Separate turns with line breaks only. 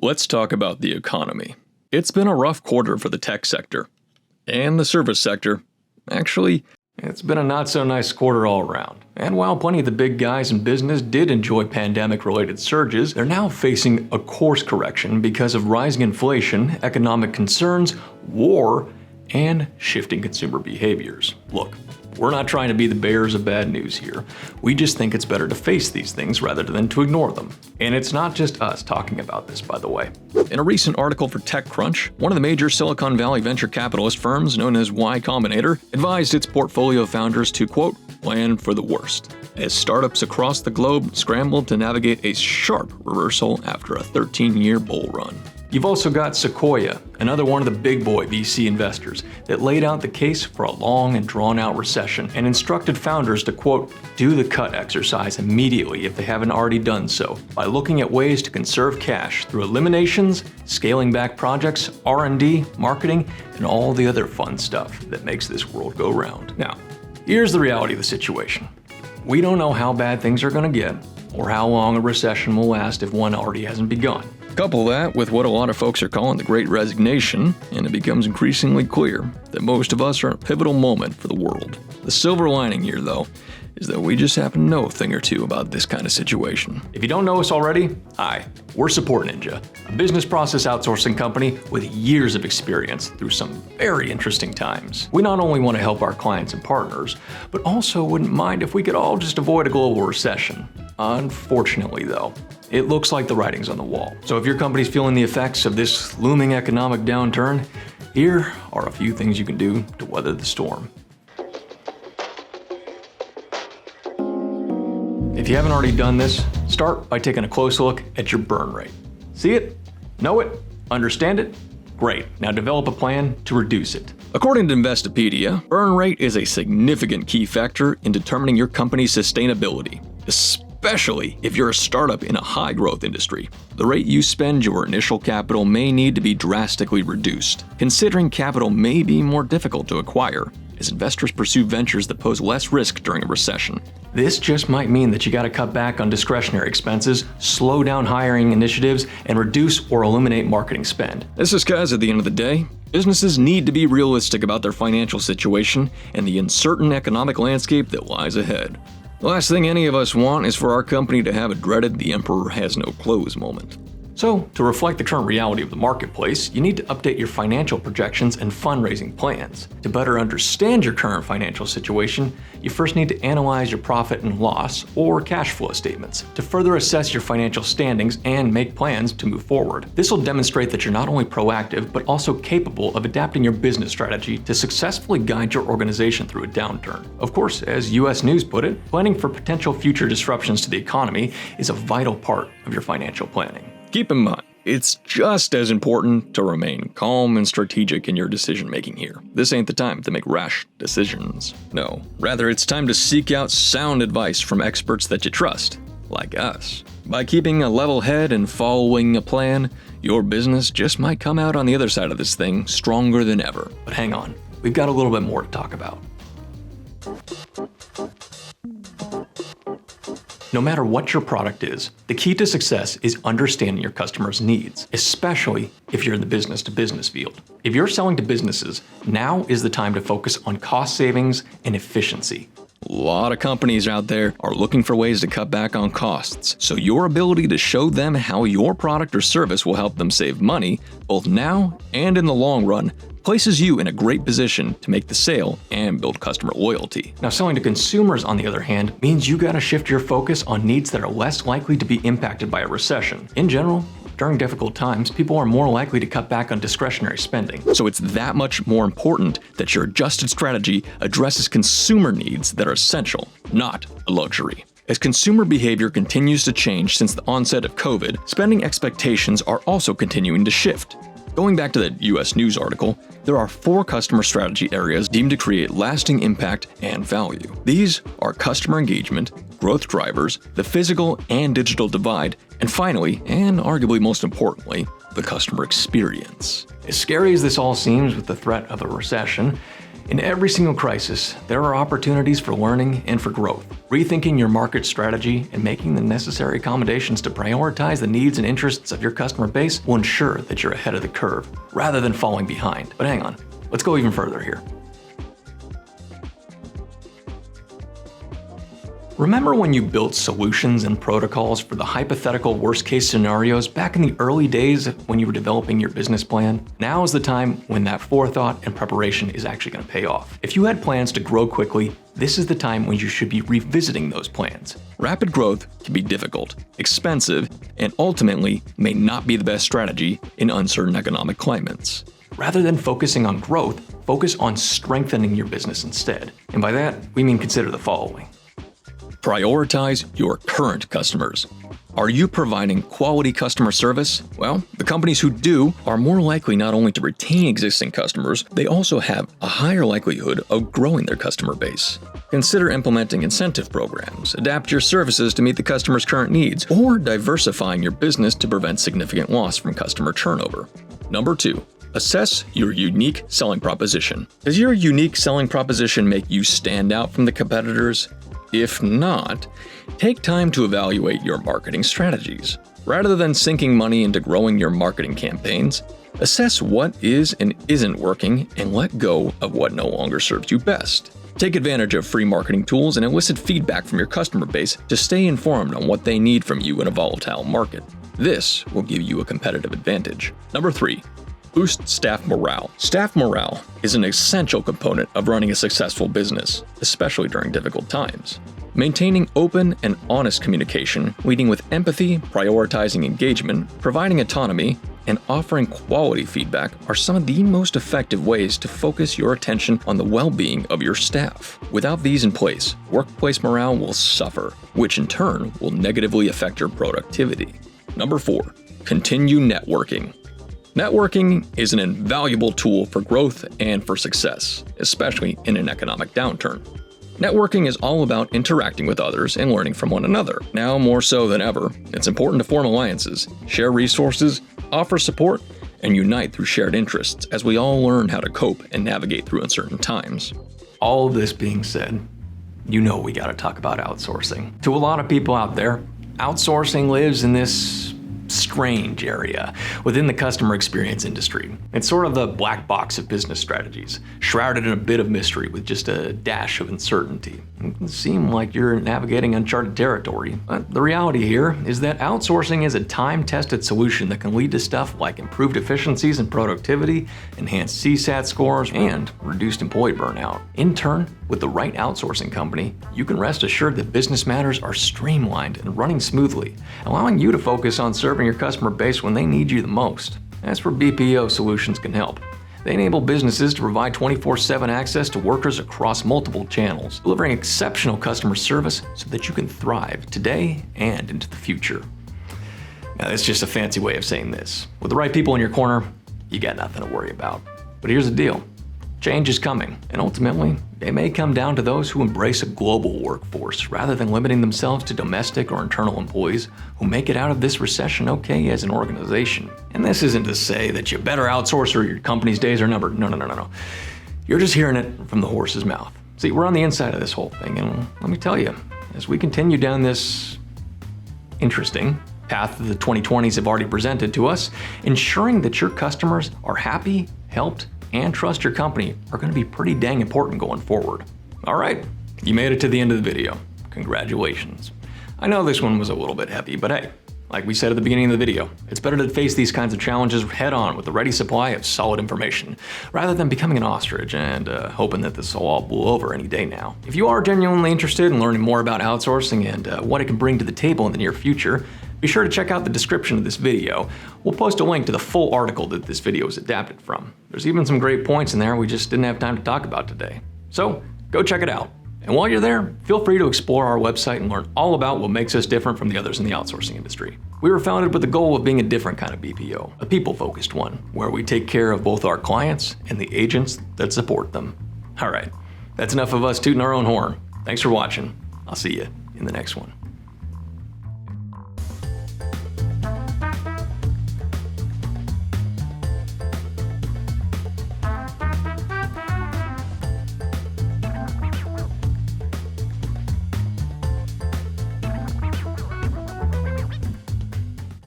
Let's talk about the economy. It's been a rough quarter for the tech sector. And the service sector. Actually, it's been a not-so-nice quarter all around. And while plenty of the big guys in business did enjoy pandemic-related surges, they're now facing a course correction because of rising inflation, economic concerns, war, and shifting consumer behaviors. Look, we're not trying to be the bearers of bad news here. We just think it's better to face these things rather than to ignore them. And it's not just us talking about this, by the way. In a recent article for TechCrunch, one of the major Silicon Valley venture capitalist firms, known as Y Combinator, advised its portfolio founders to, quote, plan for the worst, as startups across the globe scrambled to navigate a sharp reversal after a 13-year bull run. You've also got Sequoia, another one of the big boy VC investors, that laid out the case for a long and drawn-out recession and instructed founders to, quote, do the cut exercise immediately if they haven't already done so, by looking at ways to conserve cash through eliminations, scaling back projects, R&D, marketing, and all the other fun stuff that makes this world go round. Now, here's the reality of the situation. We don't know how bad things are going to get, or how long a recession will last if one already hasn't begun. Couple that with what a lot of folks are calling the Great Resignation, and it becomes increasingly clear that most of us are in a pivotal moment for the world. The silver lining here, though, is that we just happen to know a thing or two about this kind of situation. If you don't know us already, hi, we're SupportNinja, a business process outsourcing company with years of experience through some very interesting times. We not only want to help our clients and partners, but also wouldn't mind if we could all just avoid a global recession. Unfortunately, though, it looks like the writing's on the wall. So if your company's feeling the effects of this looming economic downturn, here are a few things you can do to weather the storm. If you haven't already done this, start by taking a close look at your burn rate. See it? Know it? Understand it? Great. Now develop a plan to reduce it. According to Investopedia, burn rate is a significant key factor in determining your company's sustainability, especially if you're a startup in a high-growth industry. The rate you spend your initial capital may need to be drastically reduced, considering capital may be more difficult to acquire as investors pursue ventures that pose less risk during a recession. This just might mean that you got to cut back on discretionary expenses, slow down hiring initiatives, and reduce or eliminate marketing spend. This is because at the end of the day, businesses need to be realistic about their financial situation and the uncertain economic landscape that lies ahead. The last thing any of us want is for our company to have a dreaded "the emperor has no clothes" moment. So, to reflect the current reality of the marketplace, you need to update your financial projections and fundraising plans. To better understand your current financial situation, you first need to analyze your profit and loss or cash flow statements to further assess your financial standings and make plans to move forward. This will demonstrate that you're not only proactive, but also capable of adapting your business strategy to successfully guide your organization through a downturn. Of course, as US News put it, planning for potential future disruptions to the economy is a vital part of your financial planning. Keep in mind, it's just as important to remain calm and strategic in your decision-making here. This ain't the time to make rash decisions. No, rather it's time to seek out sound advice from experts that you trust, like us. By keeping a level head and following a plan, your business just might come out on the other side of this thing stronger than ever. But hang on, we've got a little bit more to talk about. No matter what your product is, the key to success is understanding your customers' needs, especially if you're in the business-to-business field. If you're selling to businesses, now is the time to focus on cost savings and efficiency. A lot of companies out there are looking for ways to cut back on costs, so your ability to show them how your product or service will help them save money, both now and in the long run, places you in a great position to make the sale and build customer loyalty. Now, selling to consumers, on the other hand, means you gotta shift your focus on needs that are less likely to be impacted by a recession. In general, during difficult times, people are more likely to cut back on discretionary spending. So it's that much more important that your adjusted strategy addresses consumer needs that are essential, not a luxury. As consumer behavior continues to change since the onset of COVID, spending expectations are also continuing to shift. Going back to that US News article, there are 4 customer strategy areas deemed to create lasting impact and value. These are customer engagement, growth drivers, the physical and digital divide, and finally, and arguably most importantly, the customer experience. As scary as this all seems with the threat of a recession, In every single crisis, there are opportunities for learning and for growth. Rethinking your market strategy and making the necessary accommodations to prioritize the needs and interests of your customer base will ensure that you're ahead of the curve, rather than falling behind. But hang on, let's go even further here. Remember when you built solutions and protocols for the hypothetical worst-case scenarios back in the early days when you were developing your business plan? Now is the time when that forethought and preparation is actually going to pay off. If you had plans to grow quickly, this is the time when you should be revisiting those plans. Rapid growth can be difficult, expensive, and ultimately may not be the best strategy in uncertain economic climates. Rather than focusing on growth, focus on strengthening your business instead. And by that, we mean consider the following. Prioritize your current customers. Are you providing quality customer service? Well, the companies who do are more likely not only to retain existing customers, they also have a higher likelihood of growing their customer base. Consider implementing incentive programs, adapt your services to meet the customer's current needs, or diversifying your business to prevent significant loss from customer turnover. Number 2. Assess your unique selling proposition. Does your unique selling proposition make you stand out from the competitors? If not, take time to evaluate your marketing strategies. Rather than sinking money into growing your marketing campaigns, assess what is and isn't working and let go of what no longer serves you best. Take advantage of free marketing tools and elicit feedback from your customer base to stay informed on what they need from you in a volatile market. This will give you a competitive advantage. Number 3. Boost staff morale. Staff morale is an essential component of running a successful business, especially during difficult times. Maintaining open and honest communication, leading with empathy, prioritizing engagement, providing autonomy, and offering quality feedback are some of the most effective ways to focus your attention on the well-being of your staff. Without these in place, workplace morale will suffer, which in turn will negatively affect your productivity. Number 4. Continue networking. Networking is an invaluable tool for growth and for success, especially in an economic downturn. Networking is all about interacting with others and learning from one another. Now more so than ever, it's important to form alliances, share resources, offer support, and unite through shared interests as we all learn how to cope and navigate through uncertain times. All of this being said, you know we gotta talk about outsourcing. To a lot of people out there, outsourcing lives in this strange area within the customer experience industry. It's sort of the black box of business strategies, shrouded in a bit of mystery with just a dash of uncertainty. It can seem like you're navigating uncharted territory, but the reality here is that outsourcing is a time-tested solution that can lead to stuff like improved efficiencies and productivity, enhanced CSAT scores, and reduced employee burnout. In turn, with the right outsourcing company, you can rest assured that business matters are streamlined and running smoothly, allowing you to focus on serving your customer base when they need you the most. That's where BPO solutions can help. They enable businesses to provide 24/7 access to workers across multiple channels, delivering exceptional customer service so that you can thrive today and into the future. Now, that's just a fancy way of saying this. With the right people in your corner, you got nothing to worry about. But here's the deal. Change is coming, and ultimately, it may come down to those who embrace a global workforce rather than limiting themselves to domestic or internal employees who make it out of this recession okay as an organization. And this isn't to say that you better outsource or your company's days are numbered. No. You're just hearing it from the horse's mouth. See, we're on the inside of this whole thing, and let me tell you, as we continue down this interesting path that the 2020s have already presented to us, ensuring that your customers are happy, helped, and trust your company are going to be pretty dang important going forward. All right, you made it to the end of the video. Congratulations. I know this one was a little bit heavy, but hey, like we said at the beginning of the video, it's better to face these kinds of challenges head on with a ready supply of solid information, rather than becoming an ostrich and hoping that this will all blow over any day now. If you are genuinely interested in learning more about outsourcing and what it can bring to the table in the near future, be sure to check out the description of this video. We'll post a link to the full article that this video is adapted from. There's even some great points in there we just didn't have time to talk about today. So go check it out. And while you're there, feel free to explore our website and learn all about what makes us different from the others in the outsourcing industry. We were founded with the goal of being a different kind of BPO, a people-focused one, where we take care of both our clients and the agents that support them. All right, that's enough of us tooting our own horn. Thanks for watching. I'll see you in the next one.